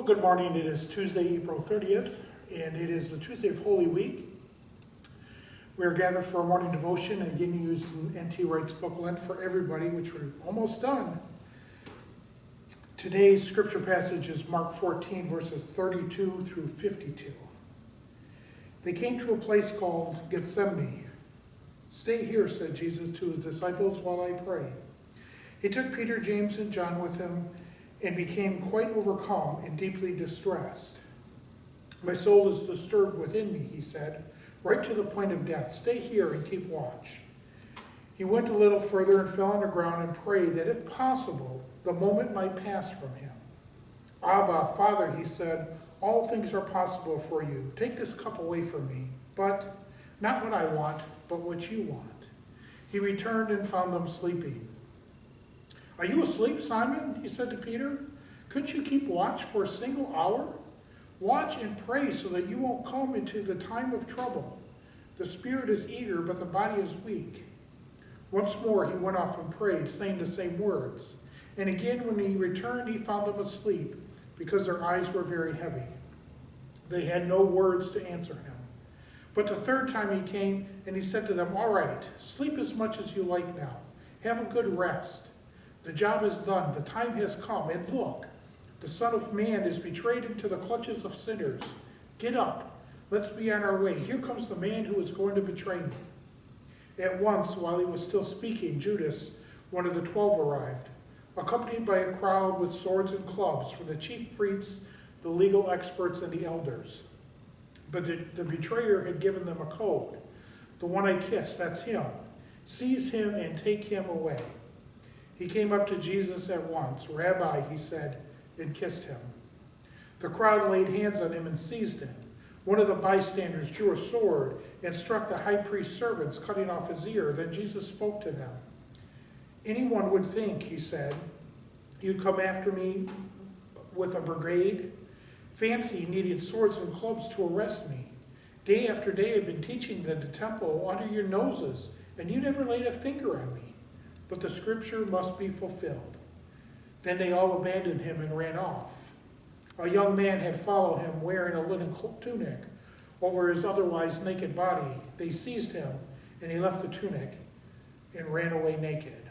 Well, good morning. It is Tuesday, April 30th, and it is the Tuesday of Holy Week. We are gathered for a morning devotion and again using N.T. Wright's book Lent for Everybody, which we're almost done. Today's scripture passage is Mark 14, verses 32 through 52. They came to a place called Gethsemane. "Stay here," said Jesus to his disciples, "while I pray." He took Peter, James, and John with him and became quite overcome and deeply distressed. "My soul is disturbed within me," he said, "right to the point of death. Stay here and keep watch." He went a little further and fell on the ground and prayed that if possible, the moment might pass from him. "Abba, Father," he said, "all things are possible for you. Take this cup away from me, but not what I want, but what you want." He returned and found them sleeping. "Are you asleep, Simon?" he said to Peter. "Couldn't you keep watch for a single hour? Watch and pray so that you won't come into the time of trouble. The spirit is eager, but the body is weak." Once more he went off and prayed, saying the same words. And again when he returned, he found them asleep, because their eyes were very heavy. They had no words to answer him. But the third time he came, and he said to them, "All right, sleep as much as you like now. Have a good rest. The job is done, the time has come, and look, the Son of Man is betrayed into the clutches of sinners. Get up, let's be on our way. Here comes the man who is going to betray me." At once, while he was still speaking, Judas, one of the 12, arrived, accompanied by a crowd with swords and clubs from the chief priests, the legal experts, and the elders. But the betrayer had given them a code. "The one I kiss, that's him. Seize him and take him away." He came up to Jesus at once. "Rabbi," he said, and kissed him. The crowd laid hands on him and seized him. One of the bystanders drew a sword and struck the high priest's servants, cutting off his ear. Then Jesus spoke to them. "Anyone would think," he said, "you'd come after me with a brigade. Fancy needing swords and clubs to arrest me. Day after day I've been teaching in the temple under your noses, and you never laid a finger on me. But the scripture must be fulfilled." Then they all abandoned him and ran off. A young man had followed him wearing a linen tunic over his otherwise naked body. They seized him, and he left the tunic and ran away naked.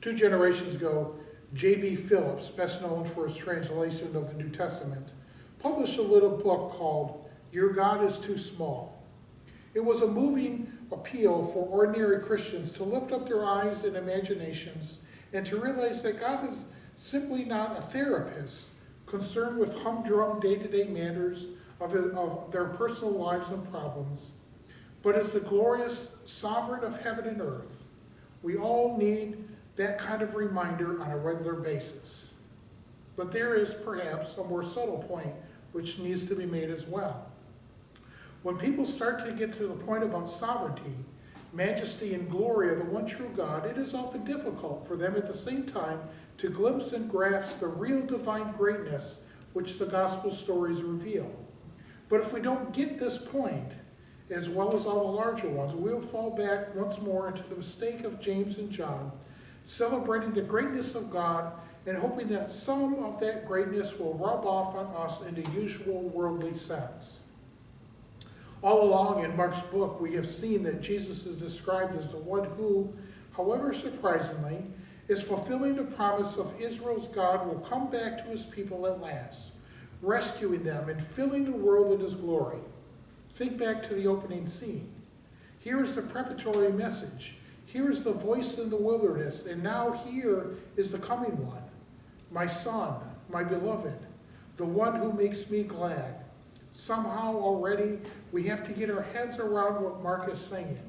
2 generations ago, J.B. Phillips, best known for his translation of the New Testament, published a little book called "Your God is Too Small." It was a moving appeal for ordinary Christians to lift up their eyes and imaginations and to realize that God is simply not a therapist concerned with humdrum day-to-day matters of their personal lives and problems, but is the glorious sovereign of heaven and earth. We all need that kind of reminder on a regular basis. But there is perhaps a more subtle point which needs to be made as well. When people start to get to the point about sovereignty, majesty, and glory of the one true God, it is often difficult for them at the same time to glimpse and grasp the real divine greatness which the gospel stories reveal. But if we don't get this point, as well as all the larger ones, we'll fall back once more into the mistake of James and John, celebrating the greatness of God and hoping that some of that greatness will rub off on us in the usual worldly sense. All along in Mark's book, we have seen that Jesus is described as the one who, however surprisingly, is fulfilling the promise of Israel's God will come back to his people at last, rescuing them and filling the world in his glory. Think back to the opening scene. Here is the preparatory message. Here is the voice in the wilderness, and now here is the coming one. My son, my beloved, the one who makes me glad. Somehow already we have to get our heads around what Mark is saying.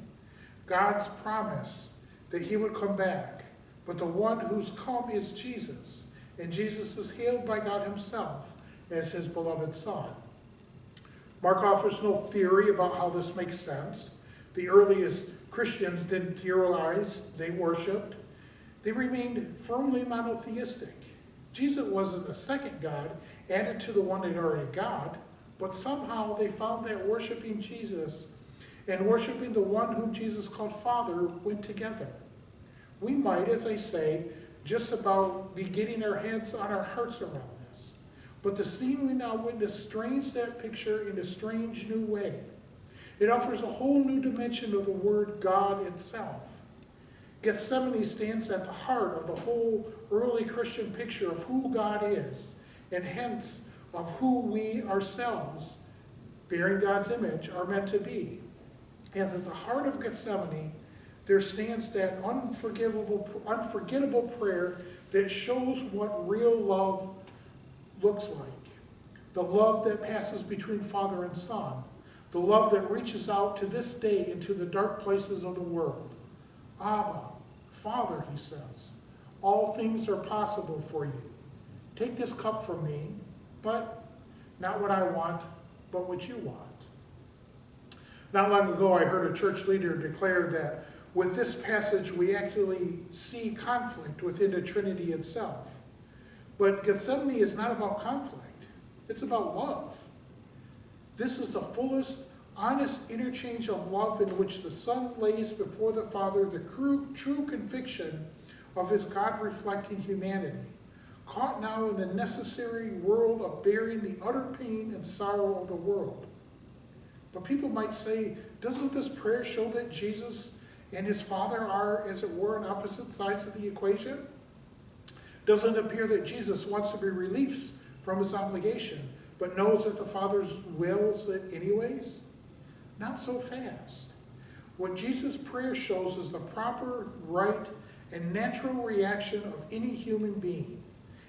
God's promise that he would come back, but the one who's come is Jesus, and Jesus is hailed by God himself as his beloved son. Mark offers no theory about how this makes sense. The earliest Christians didn't theorize, they worshipped. They remained firmly monotheistic. Jesus wasn't a second God added to the one they'd already got. But somehow they found that worshiping Jesus and worshiping the one whom Jesus called Father went together. We might, as I say, just about be getting our heads on our hearts around this. But the scene we now witness strains that picture in a strange new way. It offers a whole new dimension of the word God itself. Gethsemane stands at the heart of the whole early Christian picture of who God is, and hence of who we ourselves, bearing God's image, are meant to be. And at the heart of Gethsemane, there stands that unforgettable prayer that shows what real love looks like. The love that passes between Father and Son. The love that reaches out to this day into the dark places of the world. Abba, Father, he says, all things are possible for you. Take this cup from me, but not what I want, but what you want. Not long ago, I heard a church leader declare that with this passage, we actually see conflict within the Trinity itself. But Gethsemane is not about conflict. It's about love. This is the fullest, honest interchange of love in which the Son lays before the Father the true conviction of his God-reflecting humanity, caught now in the necessary world of bearing the utter pain and sorrow of the world. But people might say, doesn't this prayer show that Jesus and his Father are, as it were, on opposite sides of the equation? Doesn't it appear that Jesus wants to be released from his obligation, but knows that the Father's wills it anyways? Not so fast. What Jesus' prayer shows is the proper, right, and natural reaction of any human being,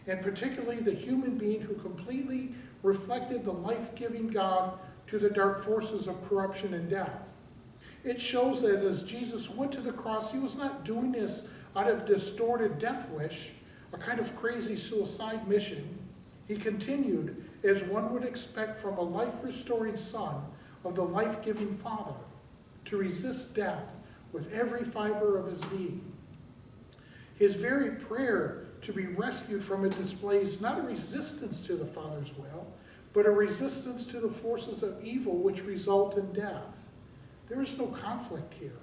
and particularly the human being who completely reflected the life-giving God to the dark forces of corruption and death. It shows that as Jesus went to the cross, he was not doing this out of distorted death wish, a kind of crazy suicide mission. He continued, as one would expect from a life-restoring Son of the life-giving Father, to resist death with every fiber of his being. His very prayer to be rescued from it displays not a resistance to the Father's will, but a resistance to the forces of evil which result in death. There is no conflict here,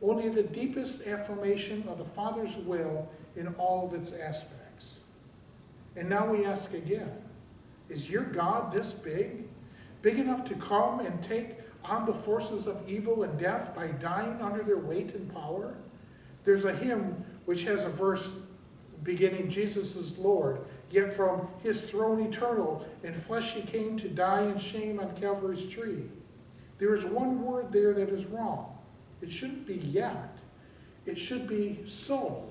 only the deepest affirmation of the Father's will in all of its aspects. And now we ask again, is your God this big? Big enough to come and take on the forces of evil and death by dying under their weight and power? There's a hymn which has a verse beginning, Jesus is Lord, yet from his throne eternal, in flesh he came to die in shame on Calvary's tree. There is one word there that is wrong. It shouldn't be yet. It should be so.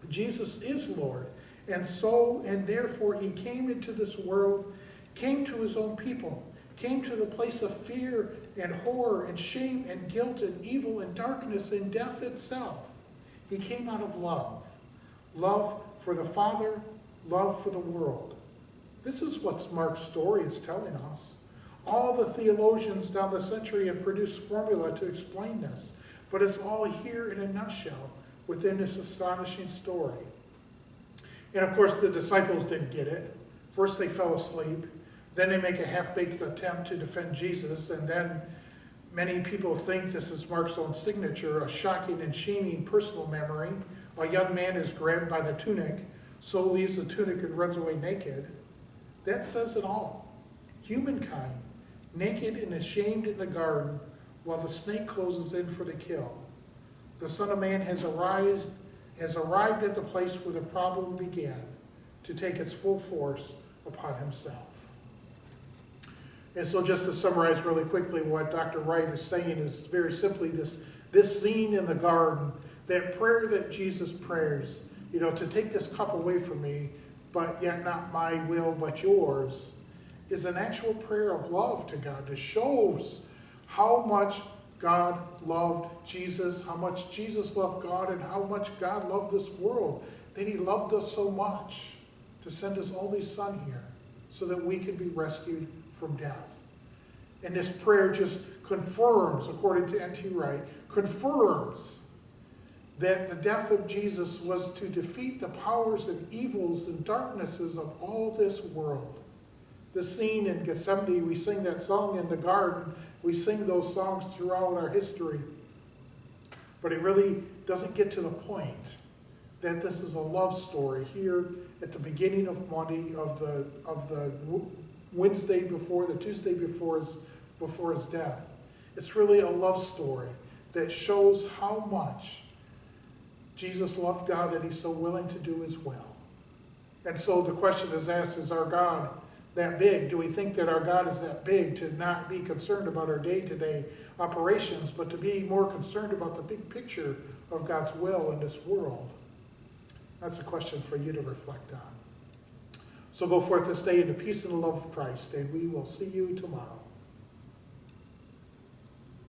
Jesus is Lord, and so, and therefore he came into this world, came to his own people, came to the place of fear and horror and shame and guilt and evil and darkness and death itself. He came out of love. Love for the Father, love for the world. This is what Mark's story is telling us. All the theologians down the century have produced formula to explain this, but it's all here in a nutshell within this astonishing story. And of course, the disciples didn't get it. First they fell asleep, then they make a half-baked attempt to defend Jesus, and then many people think this is Mark's own signature, a shocking and shaming personal memory. A young man is grabbed by the tunic, so leaves the tunic and runs away naked. That says it all. Humankind, naked and ashamed in the garden, while the snake closes in for the kill. The Son of Man has arrived at the place where the problem began, to take its full force upon himself. And so just to summarize really quickly, what Dr. Wright is saying is very simply this scene in the garden, that prayer that Jesus prays, to take this cup away from me, but yet not my will but yours, is an actual prayer of love to God. It shows how much God loved Jesus, how much Jesus loved God, and how much God loved this world, that he loved us so much to send us only Son here so that we can be rescued from death. And this prayer just confirms, according to N.T. Wright, confirms that the death of Jesus was to defeat the powers and evils and darknesses of all this world. The scene in Gethsemane, we sing that song in the garden, we sing those songs throughout our history, but it really doesn't get to the point that this is a love story here at the beginning of Monday, of the Wednesday before, the Tuesday before his death. It's really a love story that shows how much Jesus loved God, that he's so willing to do his will. And so the question is asked, is our God that big? Do we think that our God is that big to not be concerned about our day-to-day operations, but to be more concerned about the big picture of God's will in this world? That's a question for you to reflect on. So go forth this day in the peace and the love of Christ, and we will see you tomorrow.